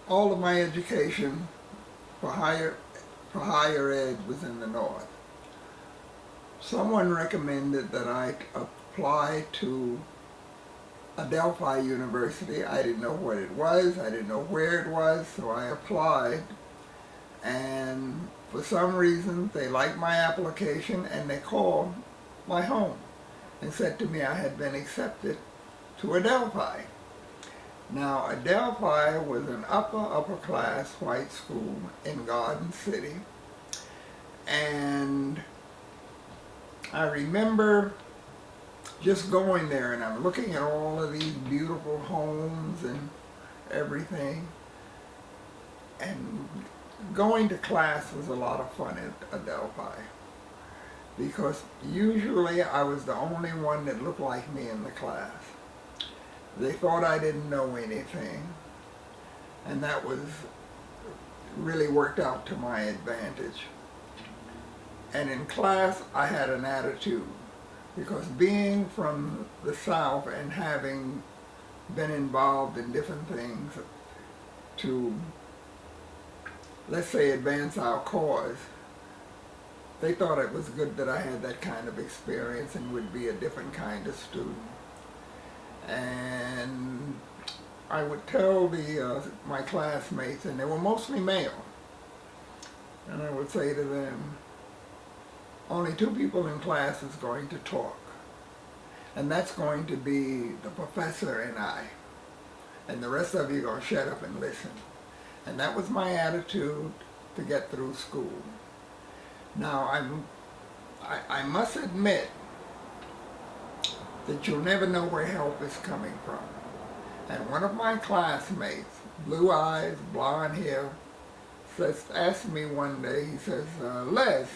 all of my education for higher ed was in the North. Someone recommended that I apply to Adelphi University. I didn't know what it was, I didn't know where it was, so I applied, and for some reason they liked my application and they called my home and said to me I had been accepted to Adelphi. Now, Adelphi was an upper class white school in Garden City, and I remember just going there, and I'm looking at all of these beautiful homes and everything, and going to class was a lot of fun at Adelphi, because usually I was the only one that looked like me in the class. They thought I didn't know anything, and that was really worked out to my advantage. And in class I had an attitude, because being from the South and having been involved in different things to, let's say, advance our cause, they thought it was good that I had that kind of experience and would be a different kind of student. And I would tell my classmates, and they were mostly male, and I would say to them, only 2 people in class is going to talk, and that's going to be the professor and I, and the rest of you are going to shut up and listen. And that was my attitude to get through school. Now, I must admit that you'll never know where help is coming from. And one of my classmates, blue eyes, blonde hair, asked me one day, he says, Les,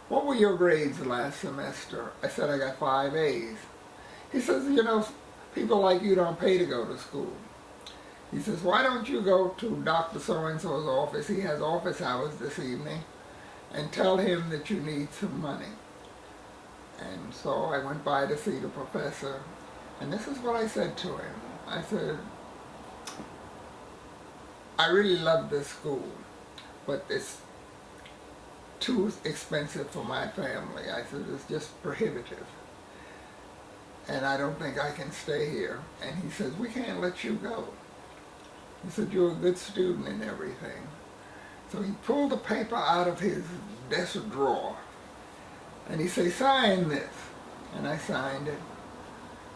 what were your grades last semester? I said, I got 5 A's. He says, you know, people like you don't pay to go to school. He says, why don't you go to Dr. So-and-so's office, he has office hours this evening, and tell him that you need some money. And so I went by to see the professor, and this is what I said to him. I said, I really love this school, but it's too expensive for my family. I said, it's just prohibitive, and I don't think I can stay here. And he says, we can't let you go. He said, you're a good student and everything. So he pulled the paper out of his desk drawer, and he said, sign this. And I signed it.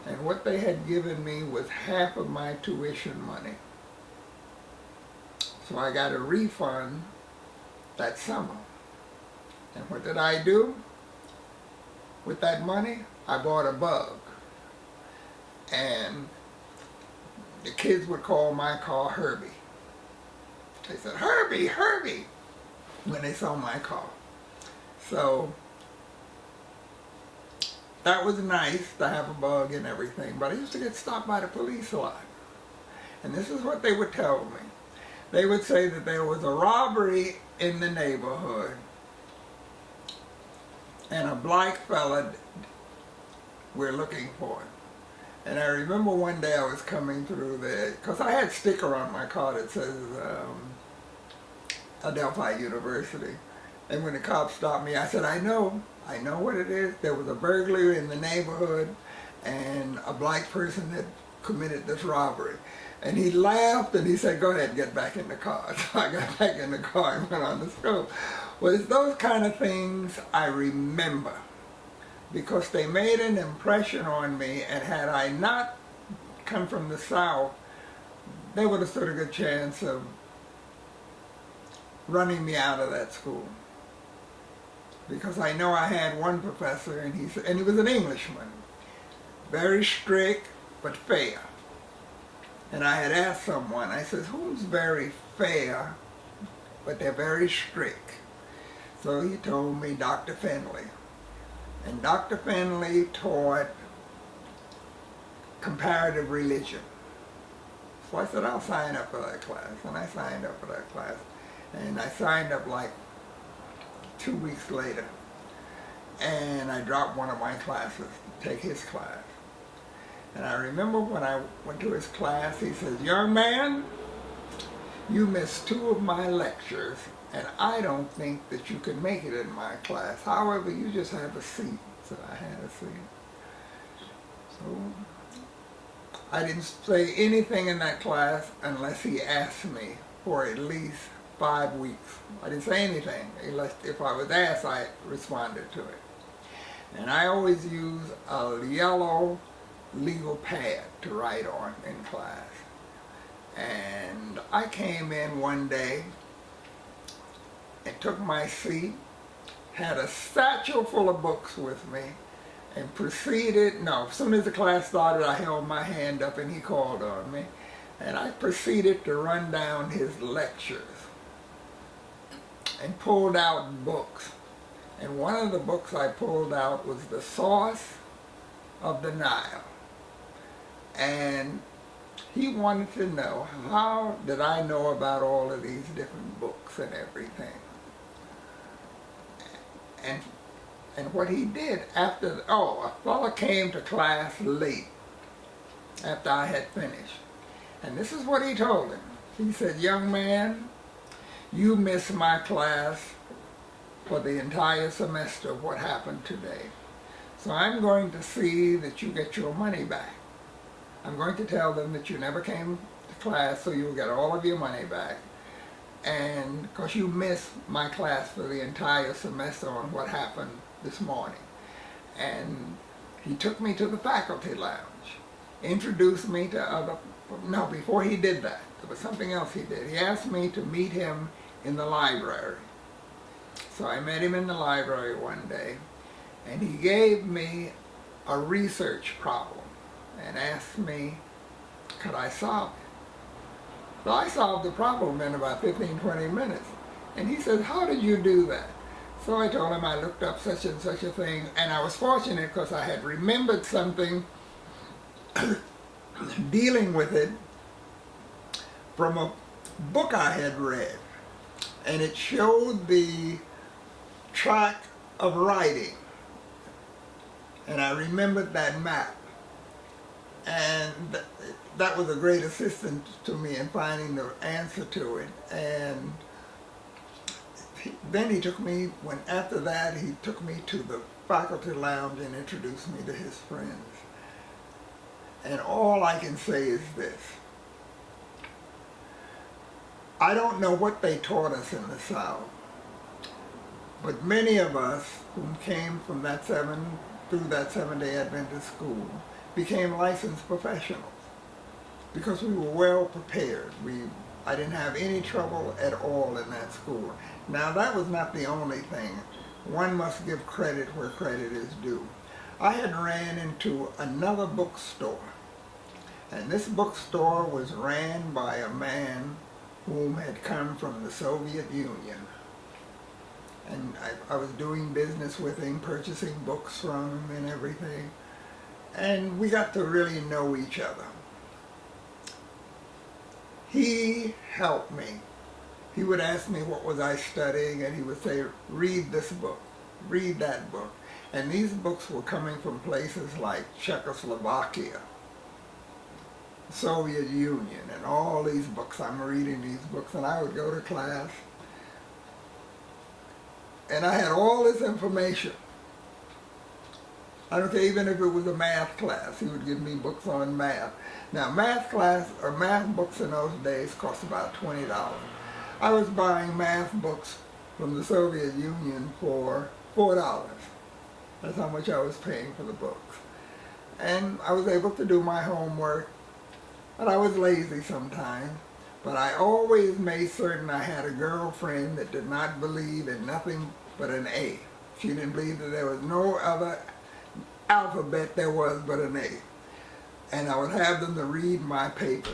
And what they had given me was half of my tuition money. So I got a refund that summer. And what did I do with that money? I bought a bug. And the kids would call my car Herbie. They said, Herbie, Herbie, when they saw my car. So that was nice to have a bug and everything, but I used to get stopped by the police a lot. And this is what they would tell me. They would say that there was a robbery in the neighborhood, and a black fella we're looking for. And I remember one day I was coming through there, because I had a sticker on my car that says Adelphi University. And when the cops stopped me, I said, I know what it is. There was a burglary in the neighborhood, and a black person had committed this robbery. And he laughed, and he said, go ahead, get back in the car. So I got back in the car and went on to school. Well, it's those kind of things I remember, because they made an impression on me, and had I not come from the South, they would have stood a good chance of running me out of that school. Because I know I had one professor, and he was an Englishman, very strict but fair. And I had asked someone, I said, who's very fair, but they're very strict? So he told me Dr. Finley. And Dr. Finley taught comparative religion. So I said, I'll sign up for that class. And I signed up for that class. And I signed up like 2 weeks later. And I dropped one of my classes to take his class. And I remember when I went to his class, he says, young man, you missed 2 of my lectures, and I don't think that you can make it in my class. However, you just have a seat. So I had a seat. So I didn't say anything in that class unless he asked me for at least 5 weeks. I didn't say anything unless if I was asked, I responded to it. And I always use a yellow legal pad to write on in class. And I came in one day and took my seat, had a satchel full of books with me, and proceeded, as soon as the class started, I held my hand up and he called on me, and I proceeded to run down his lectures and pulled out books. And one of the books I pulled out was The Source of the Nile. And he wanted to know, how did I know about all of these different books and everything? And what he did after, a fellow came to class late after I had finished. And this is what he told him. He said, "Young man, you missed my class for the entire semester of what happened today. So I'm going to see that you get your money back. I'm going to tell them that you never came to class, so you'll get all of your money back. And because you missed my class for the entire semester on what happened this morning." And he took me to the faculty lounge, introduced me to before he did that, there was something else he did. He asked me to meet him in the library. So I met him in the library one day, and he gave me a research problem and asked me, could I solve it? So I solved the problem in about 15-20 minutes. And he said, "How did you do that?" So I told him I looked up such and such a thing, and I was fortunate because I had remembered something dealing with it from a book I had read. And it showed the track of writing. And I remembered that map. And that was a great assistance to me in finding the answer to it. And then he took me, after that, he took me to the faculty lounge and introduced me to his friends. And all I can say is this. I don't know what they taught us in the South, but many of us who came from through that Seventh-day Adventist school became licensed professionals because we were well prepared. I didn't have any trouble at all in that school. Now that was not the only thing. One must give credit where credit is due. I had ran into another bookstore, and this bookstore was ran by a man whom had come from the Soviet Union. And I was doing business with him, purchasing books from him and everything. And we got to really know each other. He helped me. He would ask me what was I studying, and he would say, "Read this book, read that book." And these books were coming from places like Czechoslovakia, Soviet Union, and all these books. I'm reading these books, and I would go to class, and I had all this information. I don't care, even if it was a math class, he would give me books on math. Now, math books in those days cost about $20. I was buying math books from the Soviet Union for $4. That's how much I was paying for the books. And I was able to do my homework, but I was lazy sometimes. But I always made certain I had a girlfriend that did not believe in nothing but an A. She didn't believe that there was no other alphabet there was but an A. And I would have them to read my papers.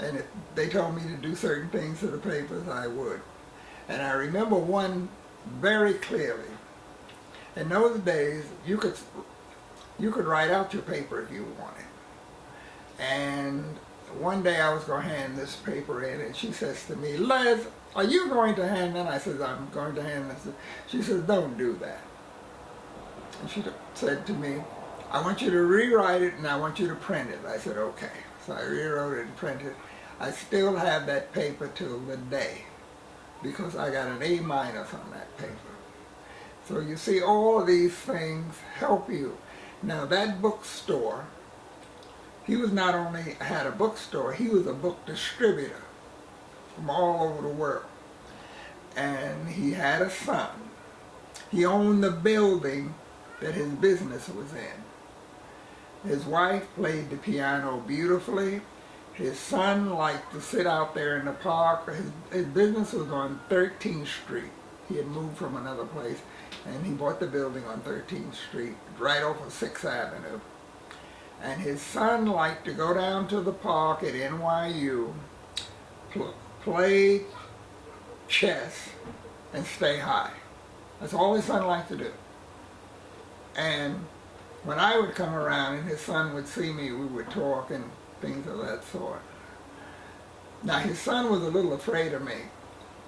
And if they told me to do certain things to the papers, I would. And I remember one very clearly. In those days, you could write out your paper if you wanted. And one day I was going to hand this paper in, and she says to me, "Les, are you going to hand that?" I said, "I'm going to hand this." She says, "Don't do that." And she said to me, "I want you to rewrite it, and I want you to print it." I said, "Okay." So I rewrote it and printed it. I still have that paper till the day because I got an A- on that paper. So you see, all of these things help you. Now that bookstore, he was not only had a bookstore, he was a book distributor from all over the world. And he had a son. He owned the building that his business was in. His wife played the piano beautifully. His son liked to sit out there in the park. His business was on 13th Street. He had moved from another place, and he bought the building on 13th Street, right off of 6th Avenue. And his son liked to go down to the park at NYU, play chess, and stay high. That's all his son liked to do. And when I would come around and his son would see me, we would talk and things of that sort. Now his son was a little afraid of me,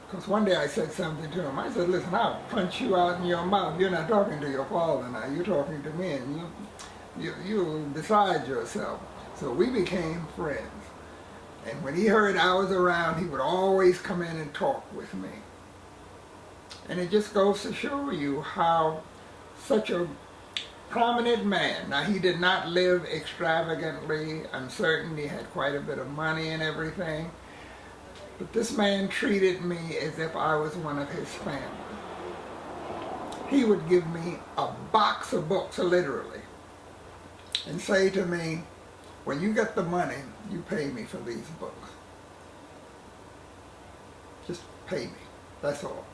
because one day I said something to him. I said, listen, I'll punch you out in your mouth. You're not talking to your father now, you're talking to me, and you're beside yourself. So we became friends. And when he heard I was around, he would always come in and talk with me. And it just goes to show you how such a prominent man, now he did not live extravagantly, I'm certain he had quite a bit of money and everything, but this man treated me as if I was one of his family. He would give me a box of books, literally, and say to me, when you get the money, you pay me for these books. Just pay me, that's all.